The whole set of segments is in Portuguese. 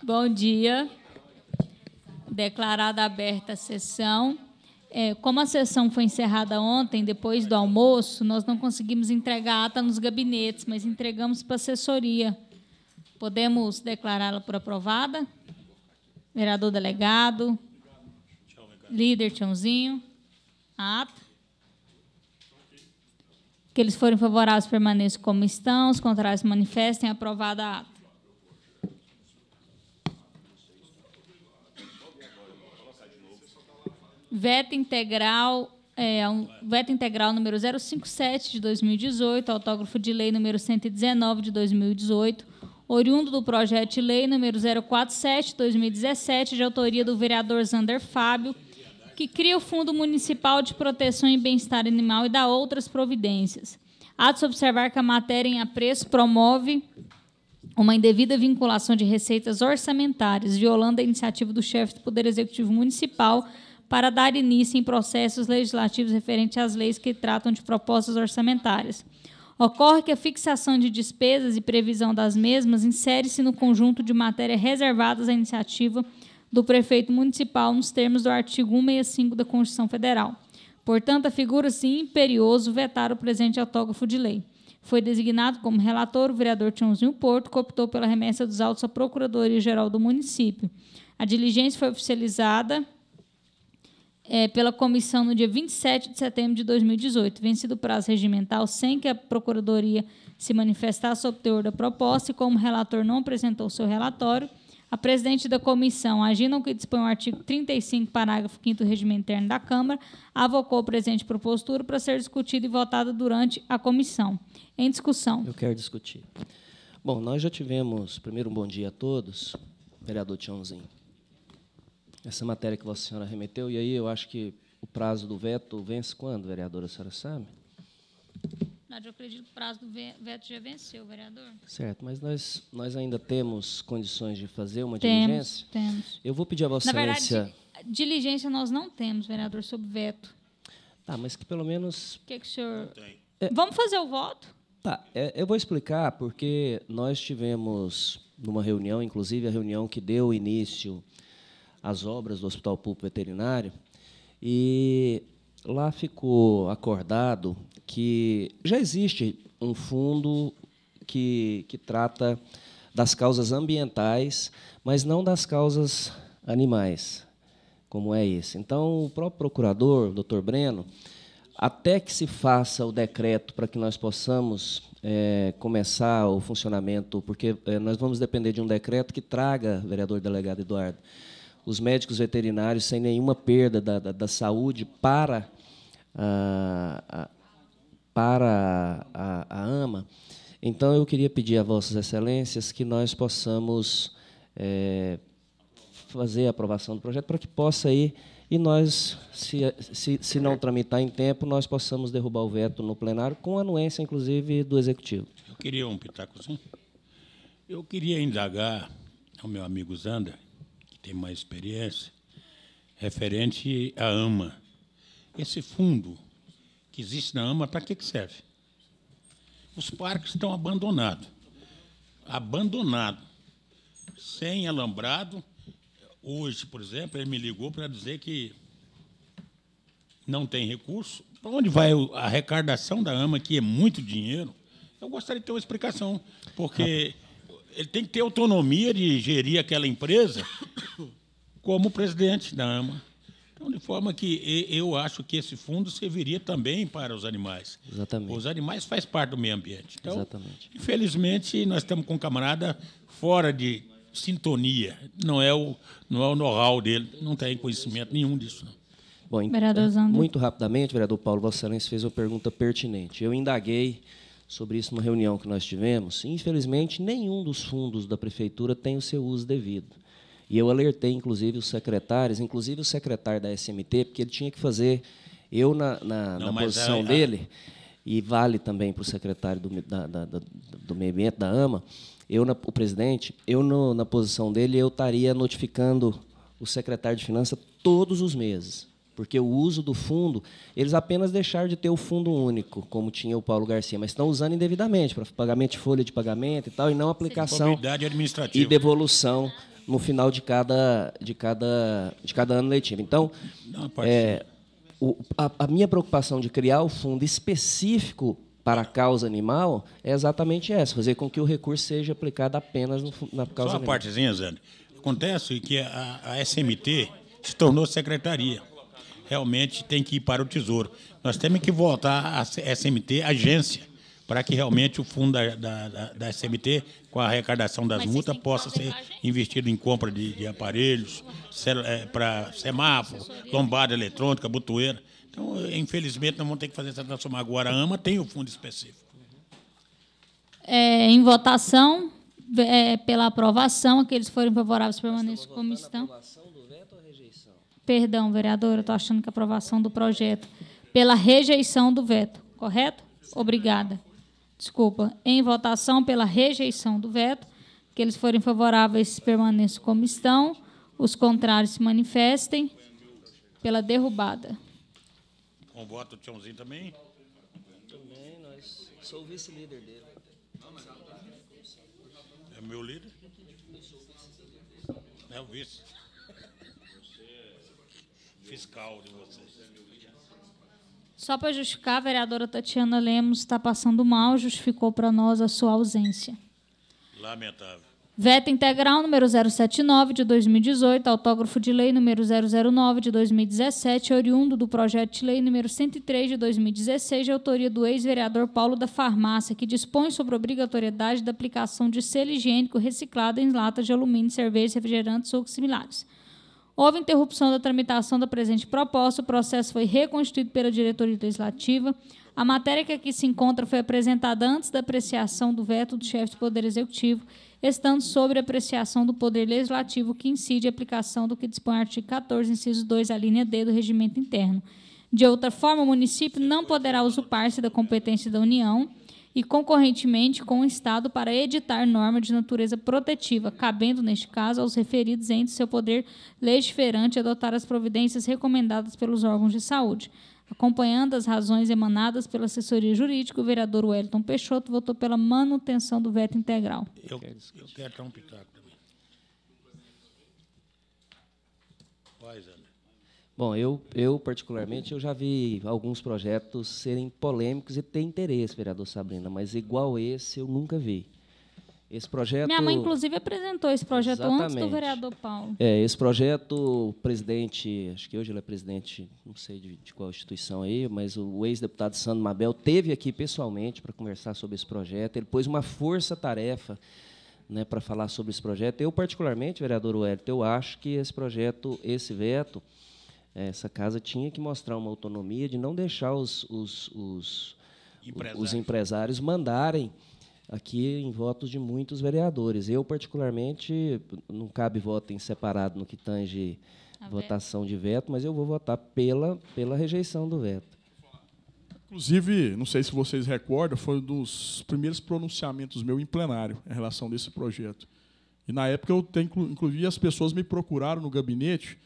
Bom dia. Declarada aberta a sessão. Como a sessão foi encerrada ontem, depois do almoço, nós não conseguimos entregar a ata nos gabinetes, mas entregamos para a assessoria. Podemos declará-la por aprovada? Vereador delegado. Líder Tiãozinho. A ata. Aqueles que forem favoráveis permaneçam como estão, os contrários manifestem. Aprovada a ata. Veto integral número 057 de 2018, autógrafo de lei número 119 de 2018, oriundo do projeto de lei número 047 de 2017, de autoria do vereador Zander Fábio, que cria o Fundo Municipal de Proteção e Bem-Estar Animal e dá outras providências. Há de se observar que a matéria em apreço promove uma indevida vinculação de receitas orçamentárias, violando a iniciativa do chefe do Poder Executivo Municipal para dar início em processos legislativos referentes às leis que tratam de propostas orçamentárias. Ocorre que a fixação de despesas e previsão das mesmas insere-se no conjunto de matérias reservadas à iniciativa do prefeito municipal nos termos do artigo 165 da Constituição Federal. Portanto, afigura-se imperioso vetar o presente autógrafo de lei. Foi designado como relator o vereador Tiãozinho Porto, que optou pela remessa dos autos à Procuradoria-Geral do município. A diligência foi oficializada pela comissão no dia 27 de setembro de 2018, vencido o prazo regimental sem que a Procuradoria se manifestasse sobre o teor da proposta e, como o relator não apresentou seu relatório, a presidente da comissão, agindo ao que dispõe o artigo 35, parágrafo 5º do regimento interno da Câmara, avocou a presente propositura para ser discutida e votada durante a comissão. Em discussão. Eu quero discutir. Bom, nós já tivemos, primeiro, um bom dia a todos, vereador Tiãozinho. Essa matéria que Vossa Senhora remeteu, e aí eu acho que o prazo do veto vence quando, vereadora, a senhora sabe? Eu acredito que o prazo do veto já venceu, vereador. Certo, mas nós ainda temos condições de fazer uma diligência? Temos. Eu vou pedir a Vossa Excelência... Na verdade, diligência nós não temos, vereador, sobre veto. Tá, mas que pelo menos... O que o senhor... Vamos fazer o voto? Tá, eu vou explicar, porque nós tivemos numa reunião, inclusive a reunião que deu início às obras do Hospital Público Veterinário, e lá ficou acordado que já existe um fundo que trata das causas ambientais, mas não das causas animais, como é esse. Então, o próprio procurador, o doutor Breno, até que se faça o decreto para que nós possamos começar o funcionamento, porque nós vamos depender de um decreto que traga, vereador delegado Eduardo, os médicos veterinários sem nenhuma perda da saúde para a AMA. Então, eu queria pedir a Vossas Excelências que nós possamos fazer a aprovação do projeto para que possa ir e nós, se não tramitar em tempo, nós possamos derrubar o veto no plenário, com anuência, inclusive, do Executivo. Eu queria um pitacozinho. Eu queria indagar ao meu amigo Zander, que tem mais experiência, referente à AMA. Esse fundo que existe na AMA, para que serve? Os parques estão abandonados. Abandonados. Sem alambrado. Hoje, por exemplo, ele me ligou para dizer que não tem recurso. Para onde vai a arrecadação da AMA, que é muito dinheiro? Eu gostaria de ter uma explicação, porque ele tem que ter autonomia de gerir aquela empresa como presidente da AMA. Então, de forma que eu acho que esse fundo serviria também para os animais. Exatamente. Os animais fazem parte do meio ambiente. Então, exatamente. Infelizmente, nós estamos com um camarada fora de sintonia. Não é o know-how dele, não tem conhecimento nenhum disso. Não. Bom, muito rapidamente, vereador Paulo, Vossa Excelência fez uma pergunta pertinente. Eu indaguei sobre isso numa reunião que nós tivemos. Infelizmente, nenhum dos fundos da Prefeitura tem o seu uso devido. E eu alertei, inclusive, os secretários, inclusive o secretário da SMT, porque ele tinha que fazer, eu na posição dele, e vale também para o secretário do Meio Ambiente, da AMA, o presidente, na posição dele, eu estaria notificando o secretário de Finanças todos os meses, porque o uso do fundo, eles apenas deixaram de ter o fundo único, como tinha o Paulo Garcia, mas estão usando indevidamente, para pagamento de folha de pagamento e tal, e não aplicação e devolução no final de cada ano letivo. Então, a minha preocupação de criar o fundo específico para a causa animal é exatamente essa, fazer com que o recurso seja aplicado apenas na causa animal. Só uma partezinha, Zé. Acontece que a SMT se tornou secretaria. Realmente tem que ir para o Tesouro. Nós temos que voltar a SMT agência, para que realmente o fundo da SMT, com a arrecadação das multas, possa ser investido em compra de aparelhos, para semáforo, lombada eletrônica, botoeira. Então, infelizmente, nós vamos ter que fazer essa transformação. Agora, a AMA tem o fundo específico. Em votação, pela aprovação, aqueles que forem favoráveis permaneçam como estão. Aprovação do veto ou rejeição? Perdão, vereador, eu estou achando que a aprovação do projeto. Pela rejeição do veto, correto? Obrigada. Desculpa. Em votação pela rejeição do veto, aqueles que forem favoráveis permaneçam como estão, os contrários se manifestem pela derrubada. Com voto do Tiãozinho também? Também, sou o vice-líder dele. É meu líder? É o vice. Fiscal de vocês. Só para justificar, a vereadora Tatiana Lemos está passando mal, justificou para nós a sua ausência. Lamentável. Veto integral número 079 de 2018, autógrafo de lei número 009 de 2017, oriundo do projeto de lei número 103 de 2016, de autoria do ex-vereador Paulo da Farmácia, que dispõe sobre a obrigatoriedade da aplicação de selo higiênico reciclado em latas de alumínio, cervejas, refrigerantes ou similares. Houve interrupção da tramitação da presente proposta, o processo foi reconstituído pela diretoria legislativa. A matéria que aqui se encontra foi apresentada antes da apreciação do veto do chefe do Poder Executivo, estando sobre a apreciação do Poder Legislativo, que incide a aplicação do que dispõe o artigo 14, inciso 2, a linha D do Regimento Interno. De outra forma, o município não poderá usurpar-se da competência da União e, concorrentemente, com o Estado para editar norma de natureza protetiva, cabendo, neste caso, aos referidos entes seu poder legiferante adotar as providências recomendadas pelos órgãos de saúde. Acompanhando as razões emanadas pela assessoria jurídica, o vereador Wellington Peixoto votou pela manutenção do veto integral. Eu quero dar um pitaco também. Vai, Zé. Bom, eu particularmente, eu já vi alguns projetos serem polêmicos e ter interesse, vereador Sabrina, mas igual esse eu nunca vi. Esse projeto... Minha mãe, inclusive, apresentou esse projeto antes do Exatamente. vereador Paulo. Esse projeto, o presidente, acho que hoje ele é presidente, não sei de qual instituição aí, mas o ex-deputado Sandro Mabel esteve aqui pessoalmente para conversar sobre esse projeto. Ele pôs uma força-tarefa, né, para falar sobre esse projeto. Eu, particularmente, vereador Wellington, eu acho que esse projeto, esse veto, essa casa tinha que mostrar uma autonomia de não deixar os empresários mandarem aqui em votos de muitos vereadores. Eu, particularmente, não cabe voto em separado no que tange votação de veto, mas eu vou votar pela rejeição do veto. Inclusive, não sei se vocês recordam, foi um dos primeiros pronunciamentos meus em plenário em relação desse projeto. E, na época, inclusive, as pessoas me procuraram no gabinete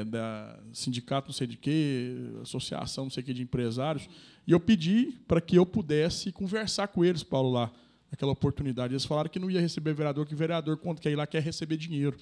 da sindicato, não sei de quê, associação, não sei de quê, de empresários, e eu pedi para que eu pudesse conversar com eles, Paulo, lá, naquela oportunidade. Eles falaram que não ia receber vereador, que vereador, quando quer ir lá, quer receber dinheiro.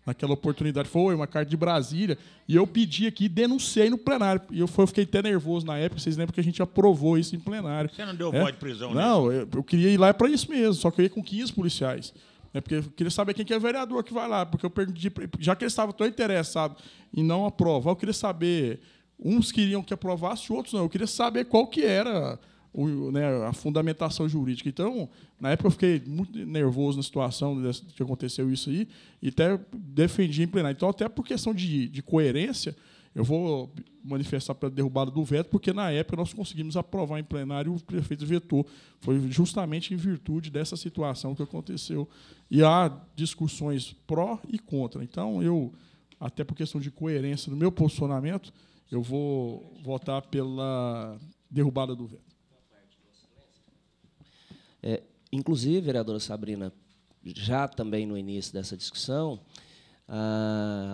Naquela oportunidade, foi uma carta de Brasília, e eu pedi aqui, denunciei no plenário. E eu fiquei até nervoso na época, vocês lembram que a gente aprovou isso em plenário. Você não deu voz de prisão? Não, eu queria ir lá para isso mesmo, só que eu ia com 15 policiais. Porque eu queria saber quem que é o vereador que vai lá, porque eu perdi, já que eles estavam tão interessados em não aprovar, eu queria saber, uns queriam que aprovasse, outros não. Eu queria saber qual que era a fundamentação jurídica. Então, na época, eu fiquei muito nervoso na situação que aconteceu isso aí, e até defendi em plenário. Então, até por questão de coerência, eu vou manifestar pela derrubada do veto, porque, na época, nós conseguimos aprovar em plenário e o prefeito vetou. Foi justamente em virtude dessa situação que aconteceu. E há discussões pró e contra. Então, até por questão de coerência do meu posicionamento, eu vou votar pela derrubada do veto. Inclusive, vereadora Sabrina, já também no início dessa discussão,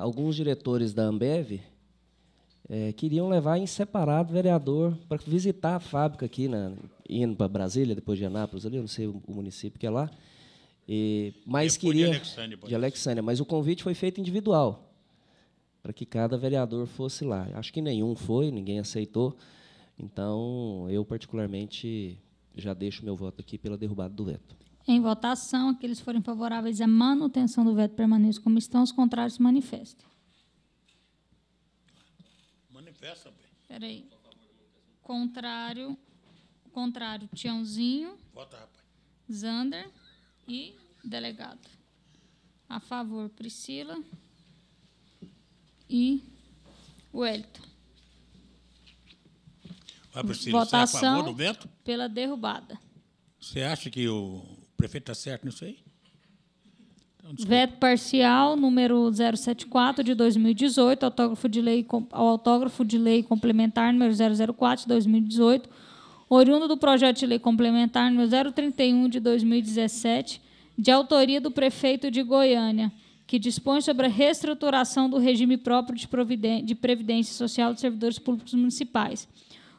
alguns diretores da Ambev queriam levar em separado vereador para visitar a fábrica aqui, indo para Brasília, depois de Anápolis, ali, eu não sei o município que é lá, Mas Depois queria de Alexandria, mas o convite foi feito individual, para que cada vereador fosse lá. Acho que nenhum foi, ninguém aceitou. Então, eu, particularmente, já deixo meu voto aqui pela derrubada do veto. Em votação, aqueles que forem favoráveis à manutenção do veto permaneçam como estão, os contrários se manifestem. Manifesta, bem. Espera aí. Contrário, Tiãozinho, Vota, rapaz. Zander e delegado. A favor, Priscila e Wellington. Vai, Priscila, você é a favor do veto? Pela derrubada. Você acha que o prefeito está certo nisso aí? Então, veto parcial, número 074, de 2018, ao autógrafo de lei complementar, número 004, de 2018, oriundo do projeto de lei complementar, número 031, de 2017, de autoria do prefeito de Goiânia, que dispõe sobre a reestruturação do regime próprio de previdência social dos servidores públicos municipais.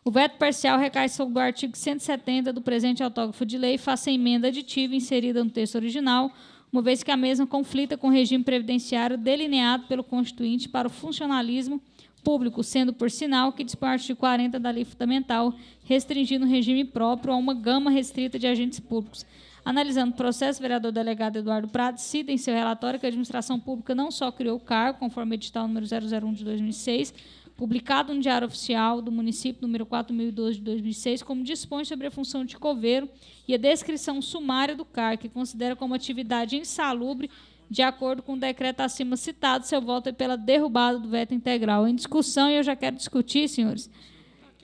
O veto parcial recai sobre o artigo 170 do presente autógrafo de lei, face à emenda aditiva inserida no texto original, uma vez que a mesma conflita com o regime previdenciário delineado pelo Constituinte para o funcionalismo público, sendo, por sinal, que dispõe o artigo 40 da Lei Fundamental, restringindo o regime próprio a uma gama restrita de agentes públicos. Analisando o processo, o vereador delegado Eduardo Prado cita em seu relatório que a administração pública não só criou o cargo, conforme o edital número 001 de 2006, publicado no Diário Oficial do Município, número 4012 de 2006, como dispõe sobre a função de coveiro e a descrição sumária do cargo, que considera como atividade insalubre, de acordo com o decreto acima citado. Seu voto é pela derrubada do veto integral. Em discussão, e eu já quero discutir, senhores.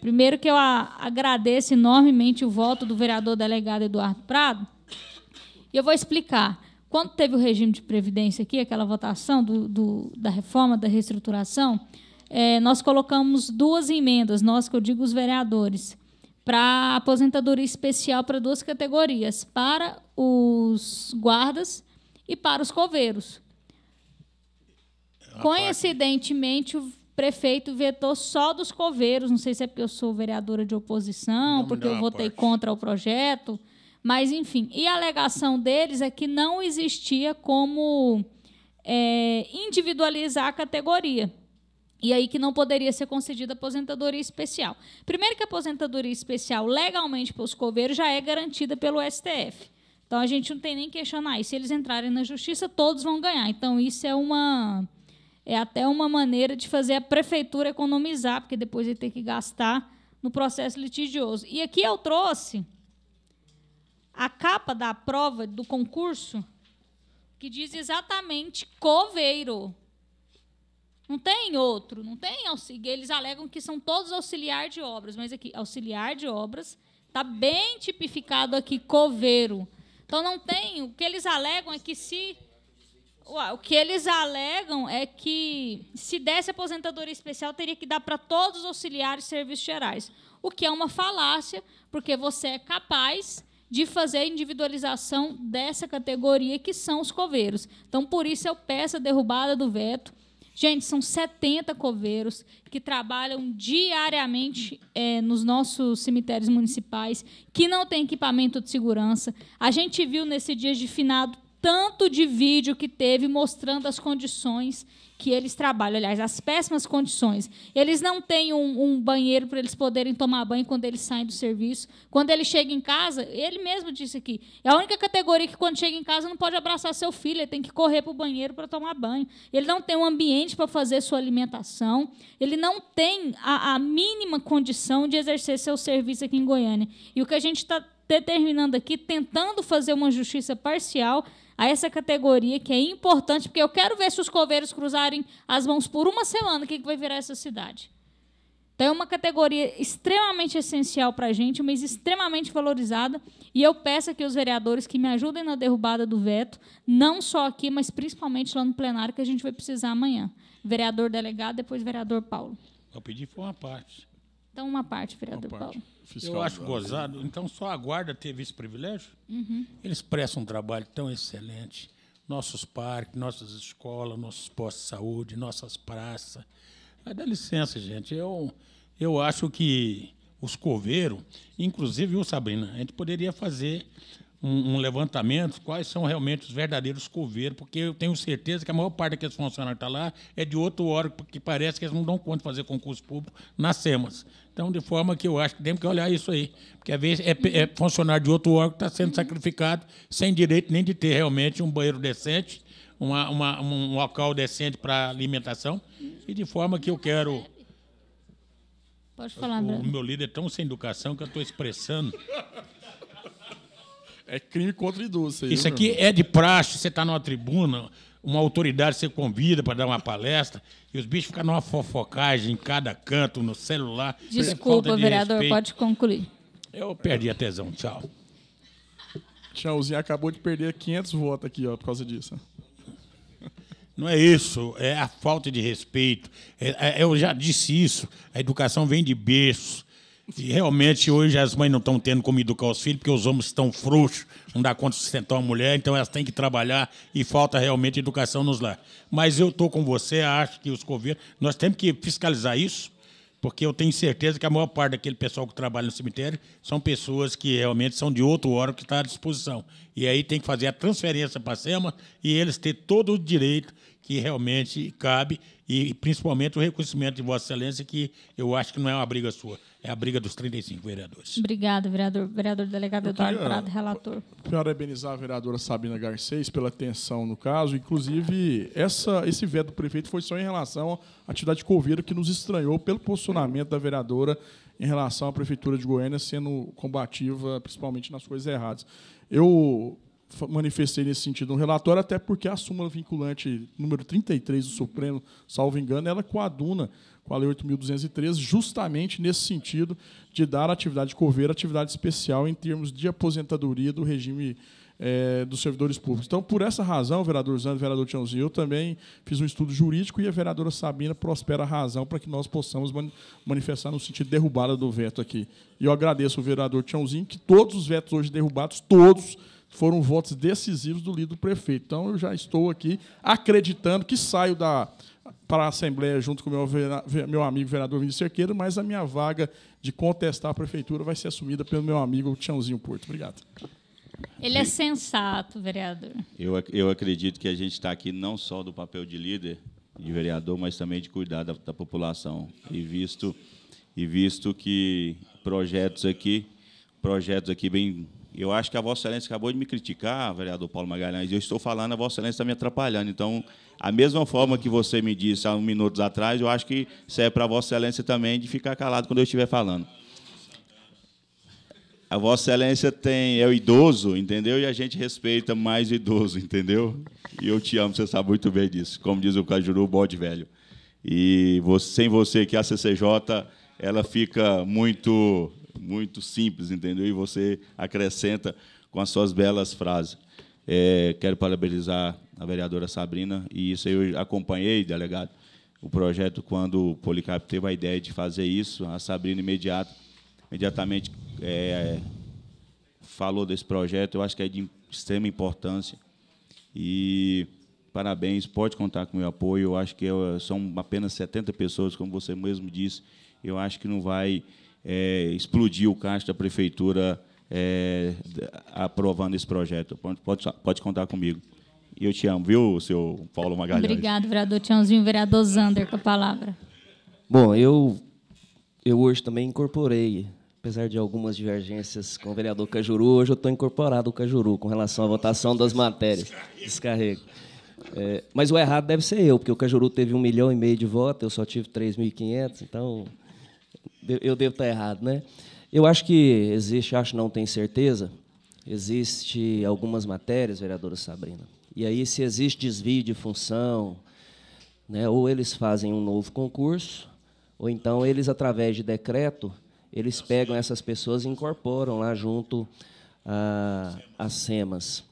Primeiro que eu agradeço enormemente o voto do vereador delegado Eduardo Prado, e eu vou explicar. Quando teve o regime de previdência aqui, aquela votação da reforma, da reestruturação, nós colocamos 2 emendas, nós que eu digo os vereadores, para aposentadoria especial para 2 categorias, para os guardas e para os coveiros. Coincidentemente, o prefeito vetou só dos coveiros, não sei se é porque eu sou vereadora de oposição, porque eu votei contra o projeto, mas, enfim. E a alegação deles é que não existia como individualizar a categoria. E aí que não poderia ser concedida aposentadoria especial. Primeiro que a aposentadoria especial, legalmente, para os coveiros, já é garantida pelo STF. Então, a gente não tem nem que questionar isso. Se eles entrarem na justiça, todos vão ganhar. Então, isso é até uma maneira de fazer a prefeitura economizar, porque depois ele tem que gastar no processo litigioso. E aqui eu trouxe a capa da prova do concurso, que diz exatamente coveiro. Não tem outro, não tem auxiliar. Eles alegam que são todos auxiliar de obras, mas aqui, auxiliar de obras, está bem tipificado aqui, coveiro. Então, não tem. O que eles alegam é que se desse aposentadoria especial, teria que dar para todos os auxiliares de serviços gerais. O que é uma falácia, porque você é capaz de fazer a individualização dessa categoria, que são os coveiros. Então, por isso, eu peço a derrubada do veto. Gente, são 70 coveiros que trabalham diariamente nos nossos cemitérios municipais, que não têm equipamento de segurança. A gente viu nesse dia de finado tanto de vídeo que teve mostrando as condições que eles trabalham. Aliás, as péssimas condições. Eles não têm um banheiro para eles poderem tomar banho quando eles saem do serviço. Quando ele chega em casa, ele mesmo disse aqui, é a única categoria que, quando chega em casa, não pode abraçar seu filho, ele tem que correr para o banheiro para tomar banho. Ele não tem um ambiente para fazer sua alimentação, ele não tem a mínima condição de exercer seu serviço aqui em Goiânia. E o que a gente está determinando aqui, tentando fazer uma justiça parcial a essa categoria, que é importante, porque eu quero ver se os coveiros cruzarem as mãos por uma semana, o que vai virar essa cidade. Então, é uma categoria extremamente essencial para a gente, mas extremamente valorizada, e eu peço aqui aos vereadores que me ajudem na derrubada do veto, não só aqui, mas principalmente lá no plenário, que a gente vai precisar amanhã. Vereador delegado, depois vereador Paulo. Eu pedi foi uma parte. Então, uma parte, vereador Paulo. Eu acho gozado. Então, só a guarda teve esse privilégio? Uhum. Eles prestam um trabalho tão excelente. Nossos parques, nossas escolas, nossos postos de saúde, nossas praças. Mas dá licença, gente. Eu acho que os coveiros, inclusive, Sabrina, a gente poderia fazer um levantamento quais são realmente os verdadeiros coveiros, porque eu tenho certeza que a maior parte daqueles funcionários que estão lá é de outro órgão, porque parece que eles não dão conta de fazer concurso público nas SEMAS. Então, de forma que eu acho que temos que olhar isso aí, porque às vezes é funcionário de outro órgão que está sendo sacrificado sem direito nem de ter realmente um banheiro decente, um local decente para alimentação, e de forma que eu quero... Pode falar, O Bruno. meu líder é tão sem educação que eu estou expressando. É crime contra idoso. Isso aqui é de praxe, você está numa tribuna, uma autoridade você convida para dar uma palestra, e os bichos ficam numa fofocagem em cada canto, no celular. Desculpa, Falta de vereador, respeito. pode concluir. Eu perdi a tesão, tchau. Tchauzinho acabou de perder 500 votos aqui, ó, por causa disso. Não é isso, é a falta de respeito. Eu já disse isso, a educação vem de berço. E realmente hoje as mães não estão tendo como educar os filhos, porque os homens estão frouxos, não dá conta de sustentar uma mulher, então elas têm que trabalhar e falta realmente educação nos lares. Mas eu estou com você, acho que os coveiros, nós temos que fiscalizar isso, porque eu tenho certeza que a maior parte daquele pessoal que trabalha no cemitério são pessoas que realmente são de outro órgão que está à disposição. E aí tem que fazer a transferência para a SEMA e eles ter todo o direito que realmente cabe, e principalmente o reconhecimento de Vossa Excelência, que eu acho que não é uma briga sua, é a briga dos 35 vereadores. Obrigado, vereador. Vereador delegado Eduardo Prado, relator. Parabenizar a vereadora Sabina Garcês pela atenção no caso. Inclusive, esse veto do prefeito foi só em relação à atividade coveira, que nos estranhou pelo posicionamento da vereadora em relação à Prefeitura de Goiânia sendo combativa, principalmente nas coisas erradas. Eu manifestei nesse sentido no relatório, até porque a súmula vinculante número 33 do Supremo, salvo engano, ela coaduna com a Lei 8.213, justamente nesse sentido de dar à atividade coveira atividade especial em termos de aposentadoria do regime dos servidores públicos. Então, por essa razão, vereador Zando, vereador Tiãozinho, eu também fiz um estudo jurídico e a vereadora Sabina prospera a razão para que nós possamos manifestar no sentido de derrubada do veto aqui. E eu agradeço ao vereador Tiãozinho, que todos os vetos hoje derrubados, todos foram votos decisivos do líder do prefeito. Então, eu já estou aqui acreditando que saio para a Assembleia junto com o meu amigo vereador Vinícius Cerqueira, mas a minha vaga de contestar a prefeitura vai ser assumida pelo meu amigo Tiãozinho Porto. Obrigado. Ele é sensato, vereador. Eu acredito que a gente está aqui não só do papel de líder, de vereador, mas também de cuidar da população. E visto que projetos aqui bem... Eu acho que a Vossa Excelência acabou de me criticar, vereador Paulo Magalhães, e eu estou falando, a Vossa Excelência está me atrapalhando. Então, a mesma forma que você me disse há uns minutos atrás, eu acho que serve para a Vossa Excelência também de ficar calado quando eu estiver falando. A Vossa Excelência é o idoso, entendeu? E a gente respeita mais o idoso, entendeu? E eu te amo, você sabe muito bem disso. Como diz o Cajuru, bode velho. E sem você, que a CCJ, ela fica muito simples, entendeu? E você acrescenta com as suas belas frases. Quero parabenizar a vereadora Sabrina, e isso eu acompanhei, delegado, o projeto quando o Policarpo teve a ideia de fazer isso. A Sabrina imediatamente falou desse projeto. Eu acho que é de extrema importância. E parabéns, pode contar com o meu apoio. Eu acho que são apenas 70 pessoas, como você mesmo disse. Eu acho que não vai explodir o caixa da prefeitura aprovando esse projeto. Pode contar comigo. E eu te amo, viu, seu Paulo Magalhães? Obrigado, vereador Tiãozinho. Vereador Zander, com a palavra. Bom, eu hoje também incorporei, apesar de algumas divergências com o vereador Cajuru, hoje eu estou incorporado ao Cajuru com relação à votação das matérias. Descarrego. Mas o errado deve ser eu, porque o Cajuru teve 1,5 milhão de votos, eu só tive 3.500, então eu devo estar errado, né? Eu acho que existe, não tenho certeza, existe algumas matérias, vereadora Sabrina, e aí se existe desvio de função, né, ou eles fazem um novo concurso, ou então eles, através de decreto, eles pegam essas pessoas e incorporam lá junto às SEMAS,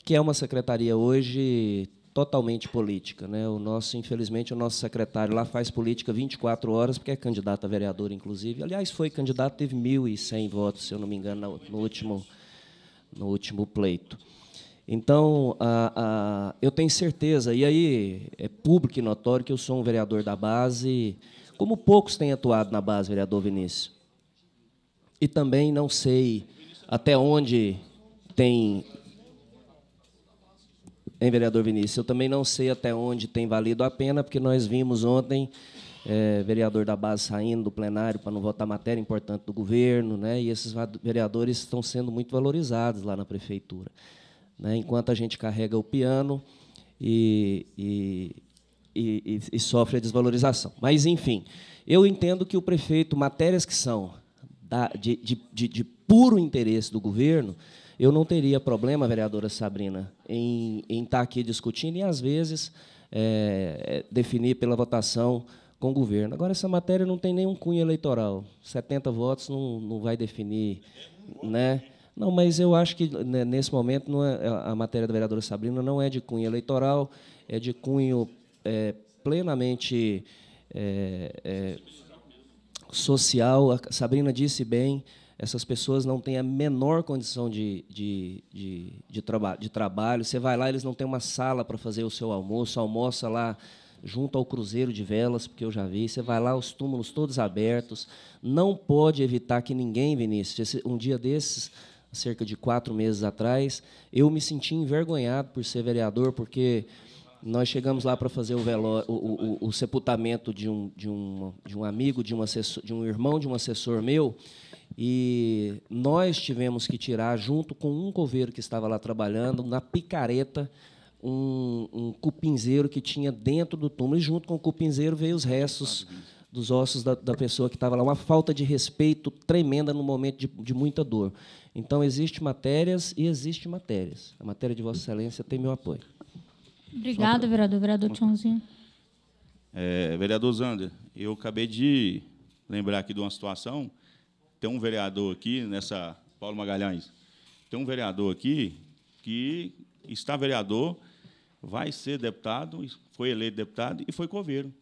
que é uma secretaria hoje totalmente política, né? Infelizmente, o nosso secretário lá faz política 24 horas, porque é candidato a vereador, inclusive. Aliás, foi candidato, teve 1.100 votos, se eu não me engano, no último pleito. Então, eu tenho certeza, e aí é público e notório que eu sou um vereador da base, como poucos têm atuado na base, vereador Vinícius. E também não sei até onde tem... Hein, vereador Vinícius? Eu também não sei até onde tem valido a pena, porque nós vimos ontem vereador da base saindo do plenário para não votar matéria importante do governo, né? E esses vereadores estão sendo muito valorizados lá na prefeitura, né? Enquanto a gente carrega o piano e sofre a desvalorização. Mas, enfim, eu entendo que o prefeito, matérias que são de puro interesse do governo, eu não teria problema, vereadora Sabrina, em estar aqui discutindo e, às vezes, definir pela votação com o governo. Agora, essa matéria não tem nenhum cunho eleitoral. 70 votos não vai definir, né? Não, mas eu acho que, né, nesse momento, não é, a matéria da vereadora Sabrina não é de cunho eleitoral, é de cunho plenamente social. A Sabrina disse bem, essas pessoas não têm a menor condição de trabalho. Você vai lá, eles não têm uma sala para fazer o seu almoço, almoça lá junto ao Cruzeiro de Velas, porque eu já vi. Você vai lá, os túmulos todos abertos. Não pode evitar que ninguém, Vinícius... Um dia desses, cerca de 4 meses atrás, eu me senti envergonhado por ser vereador, porque nós chegamos lá para fazer o sepultamento de um amigo, de um irmão de um assessor meu, e nós tivemos que tirar, junto com um coveiro que estava lá trabalhando, na picareta, um cupinzeiro que tinha dentro do túmulo, e junto com o cupinzeiro veio os restos dos ossos da pessoa que estava lá. Uma falta de respeito tremenda no momento de muita dor. Então, existem matérias e existem matérias. A matéria de Vossa Excelência tem meu apoio. Obrigada, vereador. Vereador Tchãozinho. Vereador Zander, eu acabei de lembrar aqui de uma situação. Tem um vereador aqui, Paulo Magalhães, tem um vereador aqui que está vereador, vai ser deputado, foi eleito deputado e foi coveiro.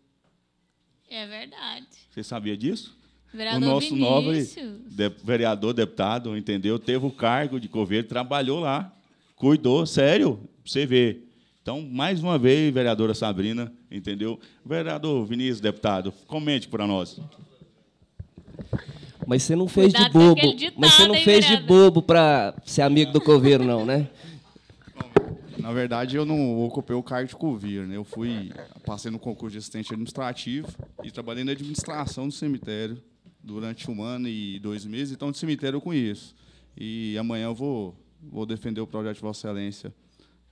É verdade. Você sabia disso? Vereador o nosso nobre Vinícius. vereador, deputado, entendeu? Teve o cargo de coveiro, trabalhou lá, cuidou, sério, pra você ver. Então, mais uma vez, vereadora Sabrina, entendeu? Vereador Vinícius, deputado, comente para nós. Mas você não fez Cuidado de bobo. com aquele ditado, Mas você não hein, fez vereador? de bobo para ser amigo do coveiro, não, né? Na verdade, eu não ocupei o cargo de coveiro, né? Eu passei no concurso de assistente administrativo e trabalhei na administração do cemitério durante 1 ano e 2 meses. Então, de cemitério eu conheço. E amanhã eu vou defender o projeto de Vossa Excelência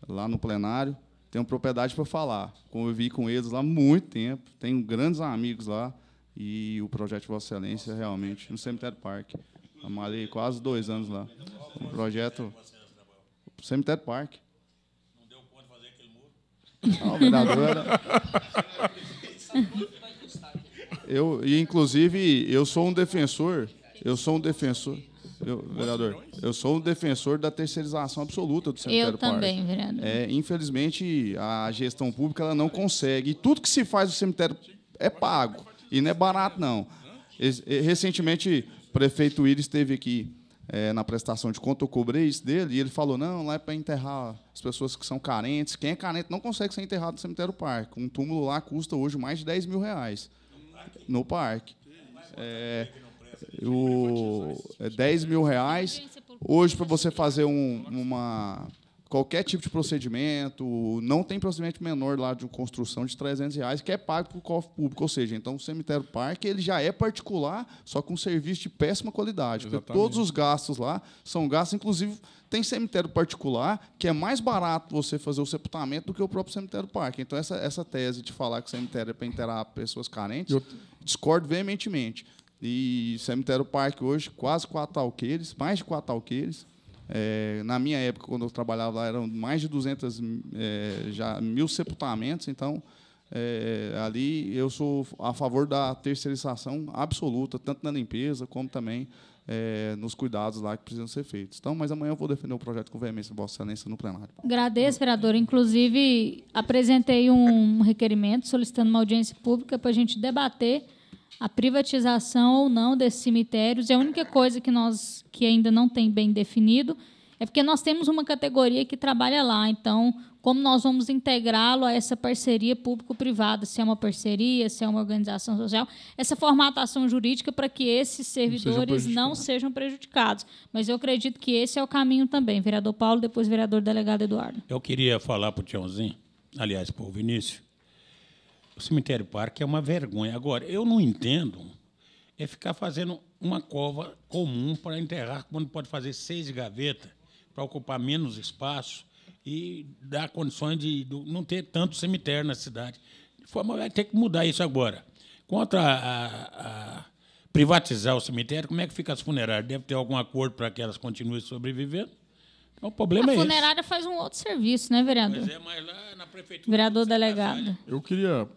lá no plenário. Tenho propriedade para falar. Convivi com eles lá há muito tempo. Tenho grandes amigos lá. E o projeto de Vossa Excelência, realmente, no Cemitério Parque. Trabalhei quase 2 anos lá. O projeto... Cemitério Parque. Não deu conta de fazer aquele muro? Não, vereador era... inclusive, eu sou um defensor... vereador, eu sou um defensor da terceirização absoluta do Cemitério Parque. Eu também, vereador. Infelizmente, a gestão pública ela não consegue. E tudo que se faz no cemitério é pago. E não é barato, não. Recentemente, o prefeito Iris esteve aqui na prestação de conta, eu cobrei isso dele, e ele falou, não, lá é para enterrar as pessoas que são carentes. Quem é carente não consegue ser enterrado no Cemitério Parque. Um túmulo lá custa hoje mais de R$10 mil no parque. 10 mil reais. Hoje, para você fazer qualquer tipo de procedimento, não tem procedimento menor lá de construção de R$300, que é pago para o cofre público. Ou seja, então, o Cemitério Parque ele já é particular, só com serviço de péssima qualidade. Porque todos os gastos lá são gastos, inclusive, tem cemitério particular, que é mais barato você fazer o sepultamento do que o próprio Cemitério Parque. Então, essa tese de falar que o cemitério é para enterrar pessoas carentes, discordo veementemente. E Cemitério Parque hoje, quase 4 alqueires, mais de 4 alqueires. Na minha época, quando eu trabalhava lá, eram mais de 1.000 sepultamentos. Então, ali eu sou a favor da terceirização absoluta, tanto na limpeza como também nos cuidados lá que precisam ser feitos. Então, mas amanhã eu vou defender o projeto com veemência, Vossa Excelência, no plenário. Agradeço, vereador. Inclusive, apresentei um requerimento solicitando uma audiência pública para a gente debater a privatização ou não desses cemitérios. É a única coisa que ainda não tem bem definido. É porque nós temos uma categoria que trabalha lá. Então, como nós vamos integrá-lo a essa parceria público-privada, se é uma parceria, se é uma organização social, essa formatação jurídica para que esses servidores não sejam prejudicados. Mas eu acredito que esse é o caminho também. Vereador Paulo, depois vereador delegado Eduardo. Eu queria falar para o Tiãozinho, aliás, para o Vinícius, o cemitério parque é uma vergonha. Agora, eu não entendo é ficar fazendo uma cova comum para enterrar, quando pode fazer 6 gavetas, para ocupar menos espaço e dar condições de não ter tanto cemitério na cidade. De forma, vai ter que mudar isso agora. Contra a privatizar o cemitério, como é que fica as funerárias? Deve ter algum acordo para que elas continuem sobrevivendo? Então, o problema é esse. A funerária faz um outro serviço, né, vereador? Pois é, mas lá na prefeitura... Vereador delegado. Eu queria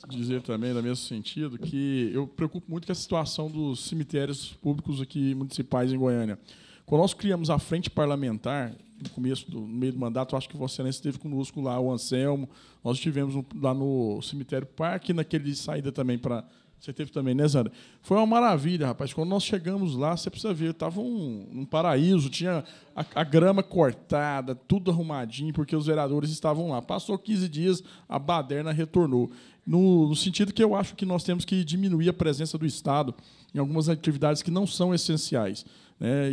dizer também, no mesmo sentido, que eu preocupo muito com a situação dos cemitérios públicos aqui municipais em Goiânia. Quando nós criamos a frente parlamentar, no meio do mandato, acho que Vossa Excelência esteve conosco lá, o Anselmo, nós estivemos lá no cemitério Parque, naquele saída também para... Você teve também, né, Zandra? Foi uma maravilha, rapaz. Quando nós chegamos lá, você precisa ver, estava um paraíso, tinha a grama cortada, tudo arrumadinho, porque os vereadores estavam lá. Passou 15 dias, a baderna retornou. No sentido que eu acho que nós temos que diminuir a presença do Estado em algumas atividades que não são essenciais.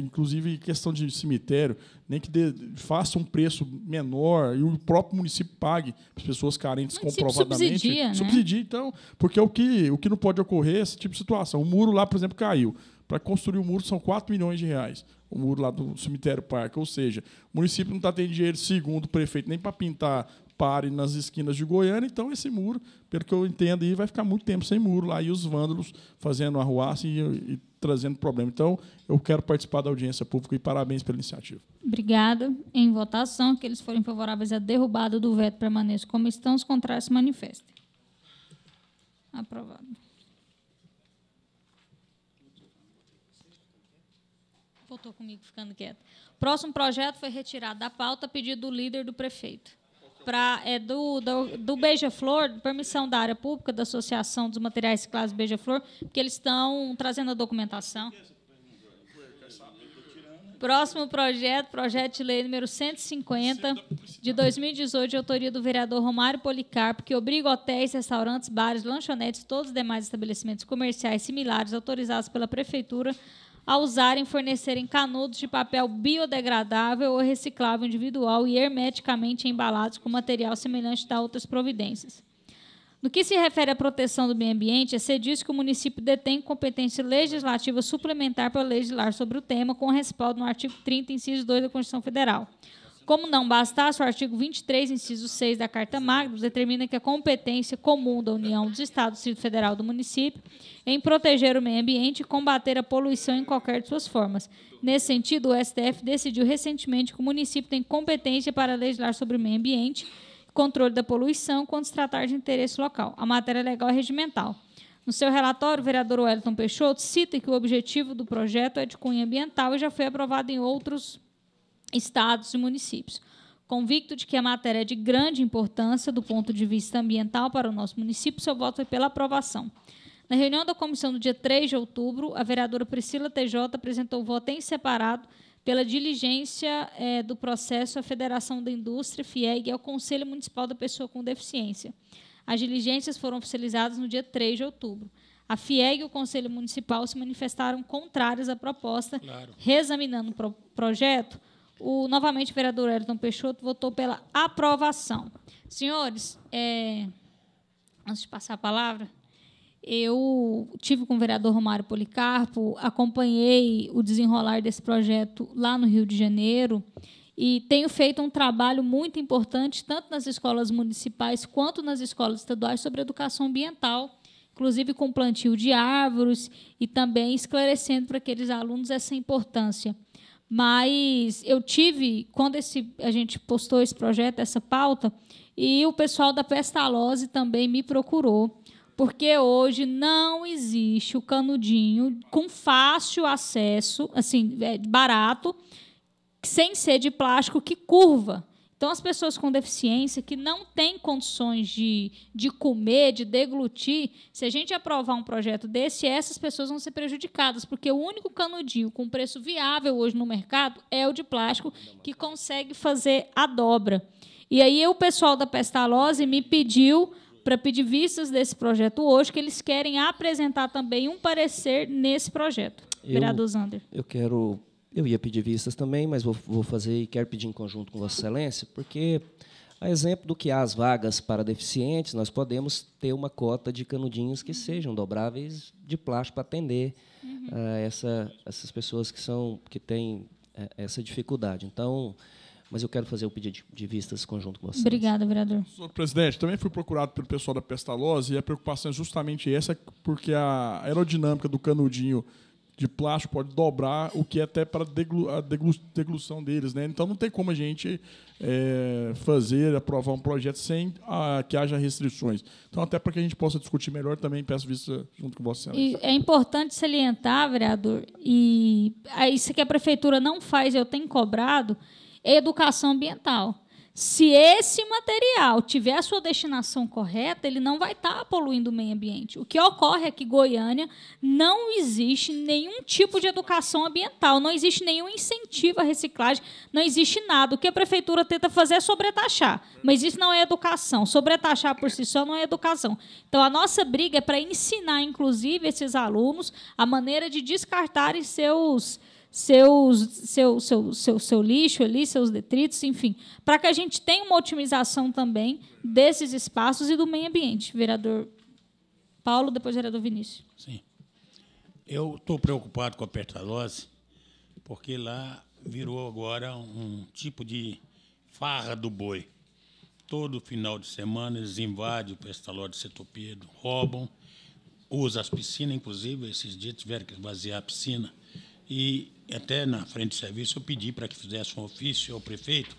Inclusive, questão de cemitério, nem que faça um preço menor e o próprio município pague para as pessoas carentes comprovadamente. Subsidia, então, porque o que não pode ocorrer é esse tipo de situação. O muro lá, por exemplo, caiu. Para construir o muro são R$4 milhões. O muro lá do cemitério parque. Ou seja, o município não está tendo dinheiro, segundo o prefeito, nem para pintar pare nas esquinas de Goiânia, então esse muro, pelo que eu entendo, aí, vai ficar muito tempo sem muro lá, e os vândalos fazendo arruaça e trazendo problema. Então, eu quero participar da audiência pública e parabéns pela iniciativa. Obrigada. Em votação, aqueles forem favoráveis à derrubada do veto permaneçam como estão, os contrários se manifestem. Aprovado. Voltou comigo, ficando quieto. Próximo projeto foi retirado da pauta a pedido do líder do prefeito. Do Beija-Flor, permissão da área pública, da Associação dos Materiais Reciclados Beija-Flor, porque eles estão trazendo a documentação. Próximo projeto de lei número 150, de 2018, de autoria do vereador Romário Policarpo, que obriga hotéis, restaurantes, bares, lanchonetes e todos os demais estabelecimentos comerciais similares autorizados pela Prefeitura a usarem e fornecerem canudos de papel biodegradável ou reciclável individual e hermeticamente embalados com material semelhante a outras providências. No que se refere à proteção do meio ambiente, é ser disso que o município detém competência legislativa suplementar para legislar sobre o tema, com respaldo no artigo 30, inciso 2 da Constituição Federal. Como não bastasse, o artigo 23, inciso 6 da Carta Magna determina que a competência comum da União, dos Estados, do Distrito Federal do município em proteger o meio ambiente e combater a poluição em qualquer de suas formas. Nesse sentido, o STF decidiu recentemente que o município tem competência para legislar sobre o meio ambiente e controle da poluição quando se tratar de interesse local. A matéria legal é regimental. No seu relatório, o vereador Wellington Peixoto cita que o objetivo do projeto é de cunho ambiental e já foi aprovado em outros estados e municípios. Convicto de que a matéria é de grande importância do ponto de vista ambiental para o nosso município, seu voto foi pela aprovação. Na reunião da comissão do dia 3 de outubro, a vereadora Priscila TJ apresentou o voto em separado pela diligência do processo à Federação da Indústria, FIEG, e ao Conselho Municipal da Pessoa com Deficiência. As diligências foram oficializadas no dia 3 de outubro. A FIEG e o Conselho Municipal se manifestaram contrários à proposta. Claro. Reexaminando o projeto, novamente o vereador Wellington Peixoto votou pela aprovação. Senhores, antes de passar a palavra, eu tive com o vereador Romário Policarpo, acompanhei o desenrolar desse projeto lá no Rio de Janeiro e tenho feito um trabalho muito importante, tanto nas escolas municipais quanto nas escolas estaduais, sobre educação ambiental, inclusive com plantio de árvores e também esclarecendo para aqueles alunos essa importância. Mas eu tive, quando a gente postou esse projeto, essa pauta, e o pessoal da Pestalozzi também me procurou, porque hoje não existe o canudinho com fácil acesso, assim, barato, sem ser de plástico, que curva. Então, as pessoas com deficiência que não têm condições de comer, de deglutir, se a gente aprovar um projeto desse, essas pessoas vão ser prejudicadas, porque o único canudinho com preço viável hoje no mercado é o de plástico, que consegue fazer a dobra. E aí o pessoal da Pestalozzi me pediu para pedir vistas desse projeto hoje, que eles querem apresentar também um parecer nesse projeto. Vereador Zander. Eu ia pedir vistas também, mas vou fazer e quero pedir em conjunto com Vossa Excelência, porque, a exemplo do que há as vagas para deficientes, nós podemos ter uma cota de canudinhos que sejam dobráveis de plástico para atender essas pessoas que têm essa dificuldade. Então, mas eu quero fazer o pedido de vistas conjunto com Vossa Excelência. Obrigada, vereador. Senhor presidente, também fui procurado pelo pessoal da Pestalozzi e a preocupação é justamente essa, porque a aerodinâmica do canudinho de plástico pode dobrar, o que é até para a deglução deles, né? Então não tem como a gente aprovar um projeto sem que haja restrições. Então, até para que a gente possa discutir melhor, também peço vista junto com Vossa Excelência. E é importante salientar, vereador, e isso que a prefeitura não faz, eu tenho cobrado, é educação ambiental. Se esse material tiver a sua destinação correta, ele não vai estar poluindo o meio ambiente. O que ocorre é que em Goiânia não existe nenhum tipo de educação ambiental, não existe nenhum incentivo à reciclagem, não existe nada. O que a prefeitura tenta fazer é sobretaxar, mas isso não é educação. Sobretaxar por si só não é educação. Então, a nossa briga é para ensinar, inclusive, esses alunos a maneira de descartarem seu lixo ali, seus detritos, enfim, para que a gente tenha uma otimização também desses espaços e do meio ambiente. Vereador Paulo, depois vereador Vinícius. Sim. Eu estou preocupado com a Pestalozzi, porque lá virou agora um tipo de farra do boi. Todo final de semana eles invadem o Pestalozzi de Setopedo, roubam, usam as piscinas, inclusive, esses dias tiveram que esvaziar a piscina. E até na frente do serviço eu pedi para que fizesse um ofício ao prefeito.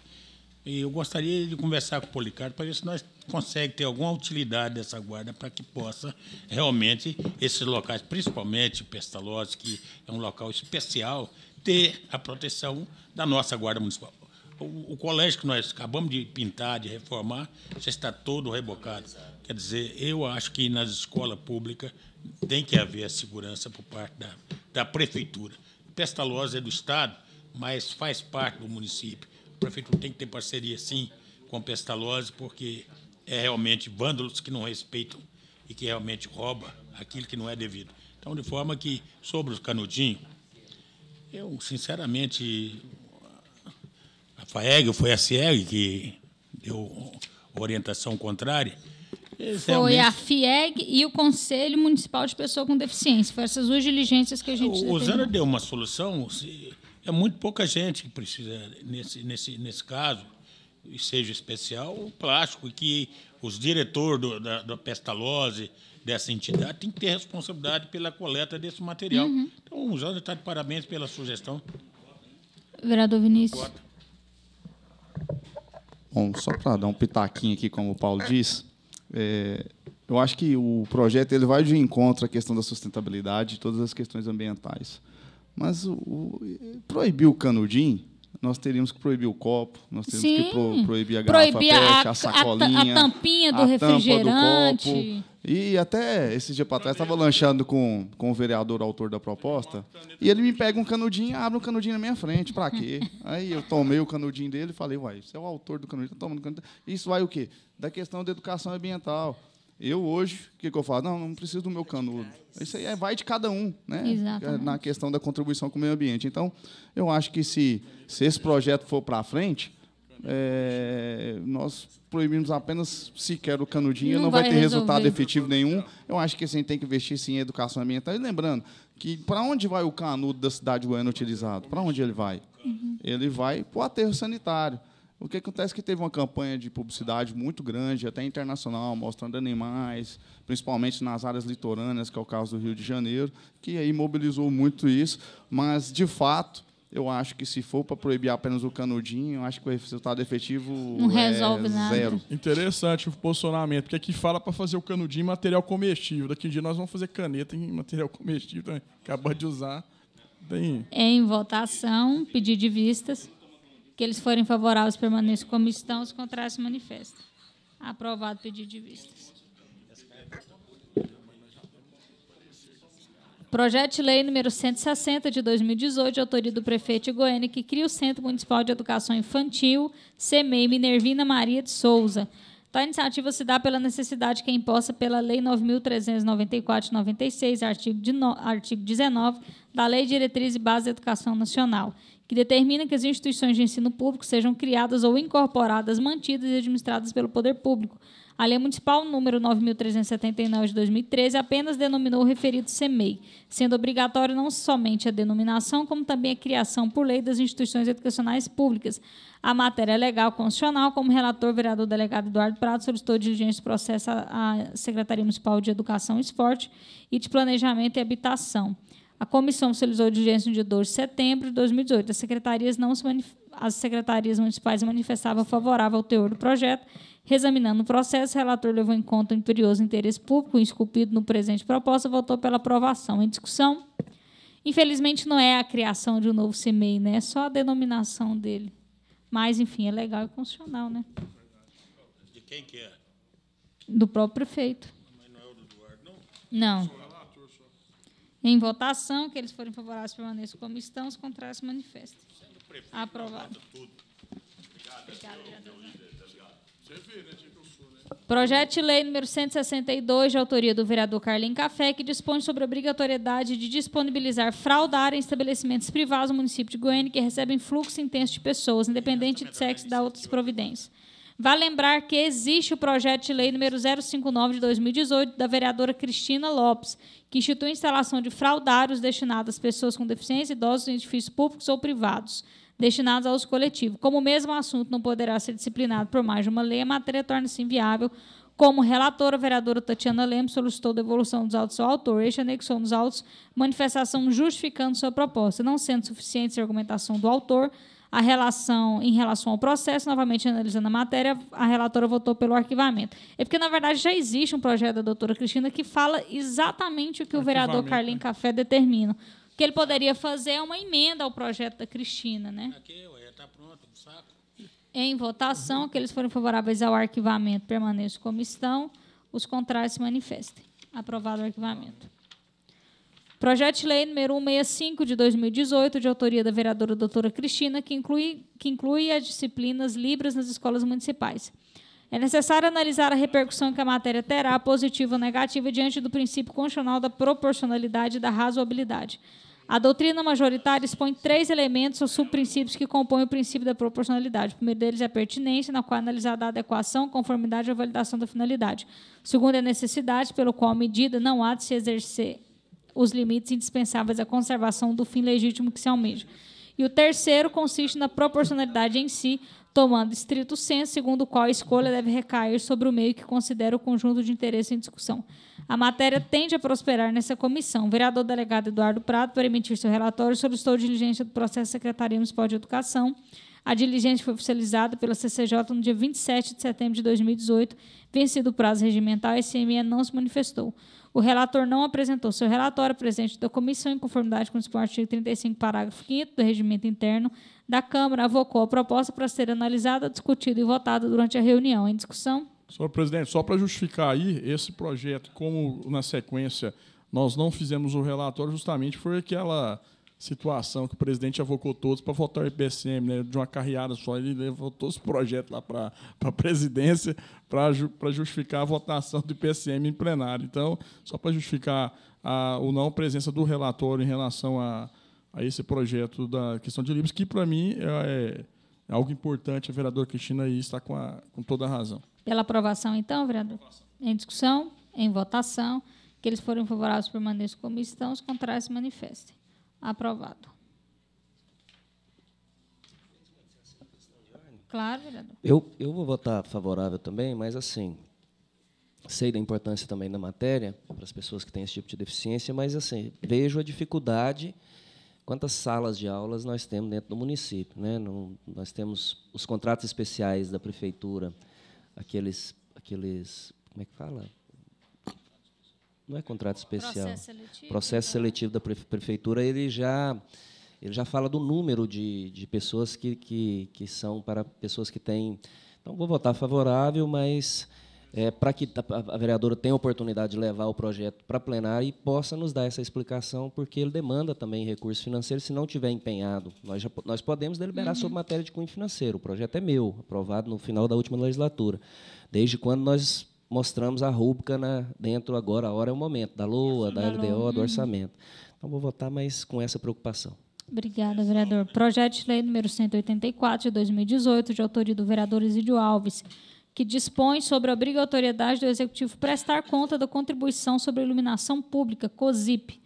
E eu gostaria de conversar com o Policarpo para ver se nós conseguimos ter alguma utilidade dessa guarda para que possa realmente esses locais, principalmente Pestalozzi, que é um local especial, ter a proteção da nossa guarda municipal. O colégio que nós acabamos de pintar, de reformar, já está todo rebocado. Quer dizer, eu acho que nas escolas públicas tem que haver a segurança por parte da prefeitura. Pestalozzi é do Estado, mas faz parte do município. A prefeitura tem que ter parceria, sim, com Pestalozzi, porque é realmente vândalos que não respeitam e que realmente roubam aquilo que não é devido. Então, de forma que, sobre os canudinhos, eu, sinceramente, a FAEG, foi a CIEG que deu orientação contrária. Foi a FIEG e o Conselho Municipal de Pessoa com Deficiência. Foram essas duas diligências que a gente O Zana deu uma solução. É muito pouca gente que precisa, nesse caso, e seja especial, o plástico, e que os diretores da Pestalozzi, dessa entidade, têm que ter responsabilidade pela coleta desse material. Então, o Zana está de parabéns pela sugestão. Vereador Vinícius. Bom, só para dar um pitaquinho aqui, como o Paulo disse, eu acho que o projeto ele vai de encontro à questão da sustentabilidade e todas as questões ambientais. Mas proibir o canudinho, nós teríamos que proibir o copo, nós teríamos que proibir a garrafa PET, a sacolinha, a tampinha do refrigerante. Tampa do copo. E até esse dia para trás estava lanchando com o vereador autor da proposta, e ele me pega um canudinho, abre um canudinho na minha frente, para quê? Aí eu tomei o canudinho dele e falei, uai, você é o autor do canudinho, está tomando canudinho. Isso vai o quê? Da questão da educação ambiental. Eu hoje, o que eu falo? Não preciso do meu canudo. Isso aí vai de cada um, né? Exatamente. Na questão da contribuição com o meio ambiente. Então, eu acho que se esse projeto for para frente, nós proibimos apenas sequer o canudinho, não vai ter resultado efetivo nenhum. Eu acho que a gente tem que investir sim, em educação ambiental. E lembrando que para onde vai o canudo da cidade de Goiânia utilizado? Para onde ele vai? Ele vai para o aterro sanitário. O que acontece é que teve uma campanha de publicidade muito grande, até internacional, mostrando animais, principalmente nas áreas litorâneas, que é o caso do Rio de Janeiro, que aí mobilizou muito isso. Mas, de fato, eu acho que se for para proibir apenas o canudinho, eu acho que o resultado efetivo não resolve nada. Zero. Interessante o posicionamento, porque aqui fala para fazer o canudinho em material comestível. Daqui a um dia nós vamos fazer caneta em material comestível também. Acabou de usar. Em votação, pedido de vistas. Que eles forem favoráveis, permaneçam como estão. Os contrários, se manifestem. Aprovado o pedido de vistas. Projeto de lei número 160, de 2018, de autoria do prefeito de Goiânia, que cria o Centro Municipal de Educação Infantil, CEMEI, Minervina Maria de Souza. Tal iniciativa se dá pela necessidade que é imposta pela Lei 9.394 de 96, artigo 19, da Lei de Diretriz e Base da Educação Nacional, que determina que as instituições de ensino público sejam criadas ou incorporadas, mantidas e administradas pelo poder público. A Lei Municipal número 9.379 de 2013 apenas denominou o referido CEMEI, sendo obrigatório não somente a denominação, como também a criação por lei das instituições educacionais públicas. A matéria legal constitucional, como relator, o vereador delegado Eduardo Prado solicitou diligência do processo à Secretaria Municipal de Educação, Esporte e de Planejamento e Habitação. A comissão realizou diligência no dia 2 de setembro de 2018. As secretarias municipais manifestavam favorável ao teor do projeto. Reexaminando o processo, o relator levou em conta o imperioso interesse público esculpido no presente proposta e votou pela aprovação. Em discussão, infelizmente, não é a criação de um novo CEMEI, né? É só a denominação dele. Mas, enfim, é legal e constitucional, né? De quem que é? Do próprio prefeito. Mas não é o do Eduardo, não? Não. Em votação, que eles forem favoráveis, permaneçam como estão, os contrários se manifestem. Aprovado. Obrigada, vereador. Projeto de lei número 162, de autoria do vereador Carlinhos Café, que dispõe sobre a obrigatoriedade de disponibilizar fralda em estabelecimentos privados do município de Goiânia que recebem fluxo intenso de pessoas, independente de sexo e da outras providências. Vale lembrar que existe o projeto de lei número 059 de 2018 da vereadora Cristina Lopes, que institui a instalação de fraldários destinados às pessoas com deficiência, idosos em edifícios públicos ou privados, destinados ao uso coletivo. Como o mesmo assunto não poderá ser disciplinado por mais de uma lei, a matéria torna-se inviável. Como relatora, a vereadora Tatiana Lemos solicitou devolução dos autos ao autor. Este anexou nos autos manifestação justificando sua proposta. Não sendo suficiente a argumentação do autor, em relação ao processo, novamente analisando a matéria, a relatora votou pelo arquivamento. É porque, na verdade, já existe um projeto da doutora Cristina que fala exatamente o que o vereador Carlinhos Café determina. O que ele poderia fazer é uma emenda ao projeto da Cristina, né? Aqui, está pronto, o saco. Em votação, que eles forem favoráveis ao arquivamento, permaneçam como estão. Os contrários se manifestem. Aprovado o arquivamento. Projeto de lei número 165, de 2018, de autoria da vereadora doutora Cristina, que inclui as disciplinas Libras nas escolas municipais. É necessário analisar a repercussão que a matéria terá, positiva ou negativa, diante do princípio constitucional da proporcionalidade e da razoabilidade. A doutrina majoritária expõe 3 elementos ou subprincípios que compõem o princípio da proporcionalidade. O primeiro deles é a pertinência, na qual é analisada a adequação, conformidade ou validação da finalidade. O segundo é a necessidade, pelo qual a medida não há de se exercer os limites indispensáveis à conservação do fim legítimo que se almeja. E o terceiro consiste na proporcionalidade em si, tomando estrito senso, segundo o qual a escolha deve recair sobre o meio que considera o conjunto de interesse em discussão. A matéria tende a prosperar nessa comissão. O vereador delegado Eduardo Prado, para emitir seu relatório, solicitou diligência do processo da Secretaria Municipal de Educação. A diligência foi oficializada pela CCJ no dia 27 de setembro de 2018. Vencido o prazo regimental, a SME não se manifestou. O relator não apresentou seu relatório. Presidente da comissão, em conformidade com o artigo 35, parágrafo 5º do Regimento Interno da Câmara, avocou a proposta para ser analisada, discutida e votada durante a reunião. Em discussão? Senhor presidente, só para justificar aí, esse projeto, como na sequência nós não fizemos o relatório, justamente foi aquela situação que o presidente avocou todos para votar o IPCM, né, de uma carreada só. Ele levou todos os projetos lá para a presidência para justificar a votação do IPCM em plenário. Então, só para justificar a não presença do relatório em relação a esse projeto da questão de livros, que, para mim, é algo importante. A vereadora Cristina aí está com toda a razão. Pela aprovação, então, vereador? Em discussão, em votação, que eles forem favoráveis, permaneçam como estão, os contrários se manifestem. Aprovado. Claro, vereador. Eu vou votar favorável também, mas, assim, sei da importância também da matéria para as pessoas que têm esse tipo de deficiência, mas, assim, vejo a dificuldade. Quantas salas de aulas nós temos dentro do município, né? Nós temos os contratos especiais da prefeitura, aqueles como é que fala? Não é contrato especial. Processo seletivo. Processo seletivo da prefeitura, ele já ele já fala do número de pessoas que são para pessoas que têm... Então, vou votar favorável, mas para que a vereadora tenha a oportunidade de levar o projeto para plenário e possa nos dar essa explicação, porque ele demanda também recurso financeiro. Se não tiver empenhado, nós podemos deliberar sobre matéria de cunho financeiro. O projeto é meu, aprovado no final da última legislatura. Desde quando nós mostramos a rúbrica dentro agora, a hora é o momento, da LOA, da LDO, do orçamento. Então, vou votar, mas com essa preocupação. Obrigada, vereador. Projeto de lei número 184, de 2018, de autoria do vereador Isídio Alves, que dispõe sobre a obrigatoriedade do Executivo prestar conta da contribuição sobre a iluminação pública, COSIP.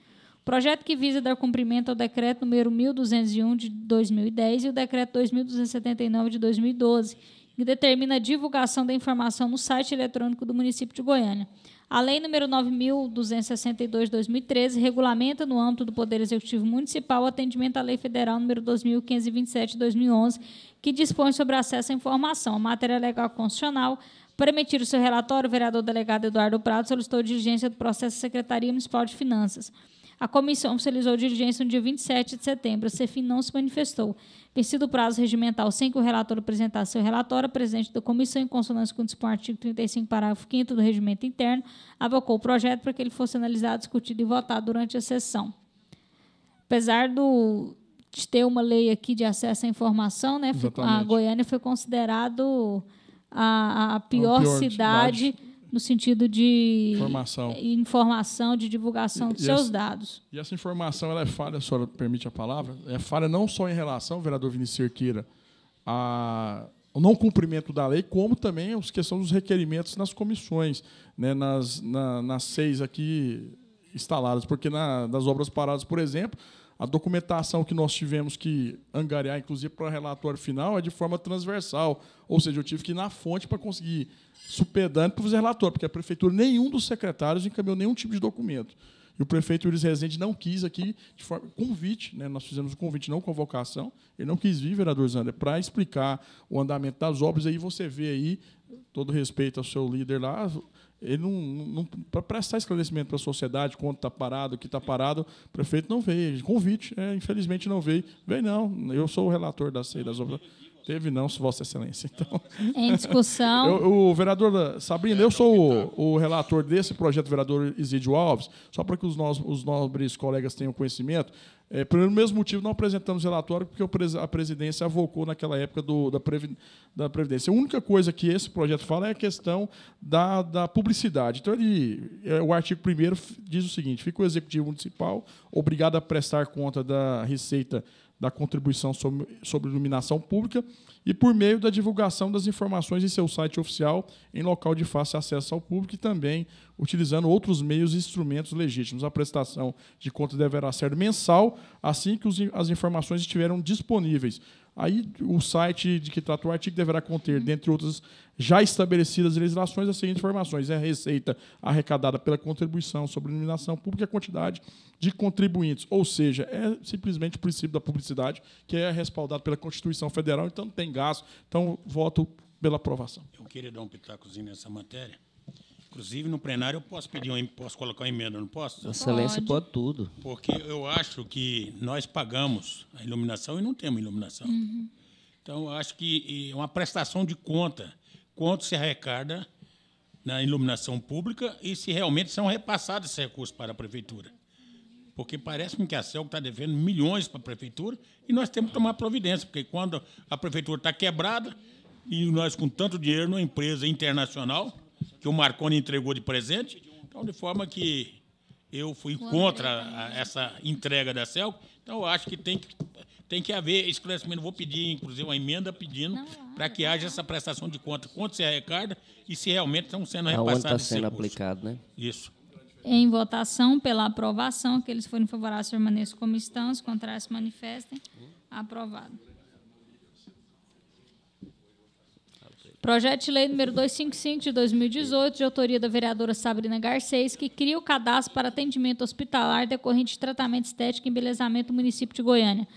Projeto que visa dar cumprimento ao decreto número 1.201, de 2010, e o decreto 2.279, de 2012, que determina a divulgação da informação no site eletrônico do município de Goiânia. A Lei nº 9.262, de 2013, regulamenta, no âmbito do Poder Executivo Municipal, o atendimento à Lei Federal nº 2.527, de 2011, que dispõe sobre acesso à informação. A matéria legal constitucional. Para emitir o seu relatório, o vereador delegado Eduardo Prado solicitou diligência do processo à Secretaria Municipal de Finanças. A comissão oficializou diligência no dia 27 de setembro. A CEFIN não se manifestou. Vencido o prazo regimental sem que o relator apresentasse seu relatório, a presidente da comissão, em consonância com o dispõe artigo 35, parágrafo 5º do regimento interno, avocou o projeto para que ele fosse analisado, discutido e votado durante a sessão. Apesar de ter uma lei aqui de acesso à informação, né, a Goiânia foi considerado a pior cidade no sentido de informação, de divulgação dos seus dados. E essa informação ela é falha, a senhora permite a palavra, é falha não só em relação, vereador Vinícius Cerqueira, ao não cumprimento da lei, como também a questão dos requerimentos nas comissões, né, nas 6 aqui instaladas, porque nas obras paradas, por exemplo, a documentação que nós tivemos que angariar, inclusive para o relatório final, é de forma transversal. Ou seja, eu tive que ir na fonte para conseguir supedante para fazer relatório, porque a prefeitura, nenhum dos secretários encaminhou nenhum tipo de documento. E o prefeito Uris Rezende não quis aqui, de forma convite, né, nós fizemos um convite, não convocação, ele não quis vir, vereador Zander, para explicar o andamento das obras. Aí você vê aí, todo respeito ao seu líder lá, ele não para prestar esclarecimento para a sociedade, quanto está parado, o que está parado, o prefeito não veio. Convite, infelizmente não veio. Veio não, eu sou o relator das obras. Teve não, Vossa Excelência. Então, em discussão. O vereador Sabrina, eu sou o relator desse projeto, vereador Isídio Alves, só para que os nobres colegas tenham conhecimento. Pelo mesmo motivo, não apresentamos relatório, porque a presidência avocou naquela época da Previdência. A única coisa que esse projeto fala é a questão da publicidade. Então, o artigo 1º diz o seguinte: fica o Executivo Municipal obrigado a prestar conta da receita da contribuição sobre iluminação pública e por meio da divulgação das informações em seu site oficial em local de fácil acesso ao público e também utilizando outros meios e instrumentos legítimos. A prestação de conta deverá ser mensal, assim que as informações estiverem disponíveis. Aí, o site de que trata o artigo deverá conter, dentre outras já estabelecidas legislações, as seguintes informações: a receita arrecadada pela contribuição sobre iluminação pública e a quantidade de contribuintes. Ou seja, é simplesmente o princípio da publicidade, que é respaldado pela Constituição Federal, então não tem gasto. Então, voto pela aprovação. Eu queria dar um pitacozinho nessa matéria. Inclusive, no plenário, eu posso colocar uma emenda, não posso? Vossa Excelência pode tudo. Porque eu acho que nós pagamos a iluminação e não temos iluminação. Uhum. Então, eu acho que é uma prestação de conta. Quanto se arrecada na iluminação pública e se realmente são repassados esses recursos para a prefeitura. Porque parece-me que a CELG está devendo milhões para a prefeitura e nós temos que tomar providência, porque quando a prefeitura está quebrada e nós com tanto dinheiro numa empresa internacional, que o Marconi entregou de presente, então, de forma que eu fui contra essa entrega da CELG, então eu acho que tem que haver esclarecimento. Vou pedir, inclusive, uma emenda pedindo para que haja essa prestação de conta, quanto se arrecada e se realmente estão sendo repassados. Aonde está sendo aplicado, né? Isso. Em votação, pela aprovação, aqueles que forem favoráveis permaneçam como estão, os contrários se manifestem. Aprovado. Projeto de lei número 255, de 2018, de autoria da vereadora Sabrina Garcês, que cria o cadastro para atendimento hospitalar decorrente de tratamento estético e embelezamento do município de Goiânia.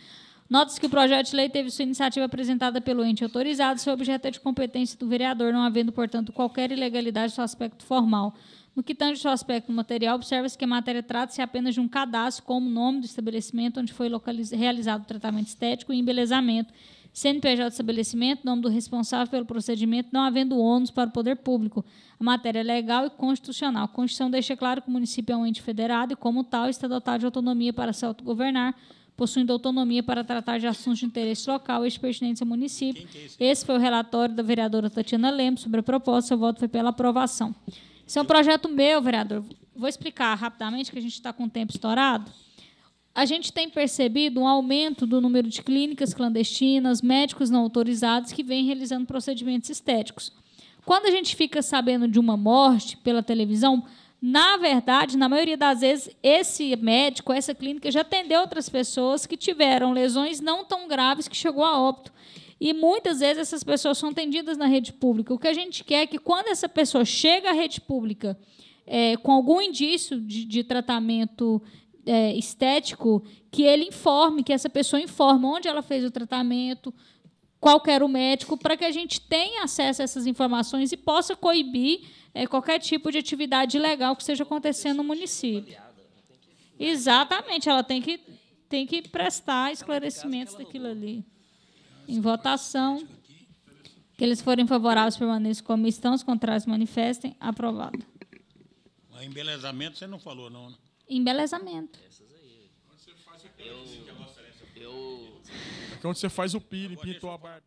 Nota-se que o projeto de lei teve sua iniciativa apresentada pelo ente autorizado, seu objeto é de competência do vereador, não havendo, portanto, qualquer ilegalidade no seu aspecto formal. No que tange ao aspecto material, observa-se que a matéria trata-se apenas de um cadastro como o nome do estabelecimento onde foi realizado o tratamento estético e embelezamento, CNPJ do estabelecimento, nome do responsável pelo procedimento, não havendo ônus para o poder público. A matéria é legal e constitucional. A Constituição deixa claro que o município é um ente federado e, como tal, está dotado de autonomia para se autogovernar, possuindo autonomia para tratar de assuntos de interesse local e pertinentes ao município. Esse foi o relatório da vereadora Tatiana Lemos sobre a proposta. Seu voto foi pela aprovação. Esse é um projeto meu, vereador. Vou explicar rapidamente, que a gente está com o tempo estourado. A gente tem percebido um aumento do número de clínicas clandestinas, médicos não autorizados que vêm realizando procedimentos estéticos. Quando a gente fica sabendo de uma morte pela televisão, na verdade, na maioria das vezes, esse médico, essa clínica, já atendeu outras pessoas que tiveram lesões não tão graves que chegou a óbito. E muitas vezes essas pessoas são atendidas na rede pública. O que a gente quer é que, quando essa pessoa chega à rede pública com algum indício de tratamento estético, que ele informe, que essa pessoa informe onde ela fez o tratamento, qual que era o médico, para que a gente tenha acesso a essas informações e possa coibir qualquer tipo de atividade ilegal que esteja acontecendo no município. Exatamente, ela tem que prestar esclarecimentos daquilo ali. Em votação, que eles forem favoráveis, permaneçam como estão, os contrários manifestem. Aprovado. Mas embelezamento você não falou, não, né? Embelezamento. Quando você faz o peeling, pintou a barba.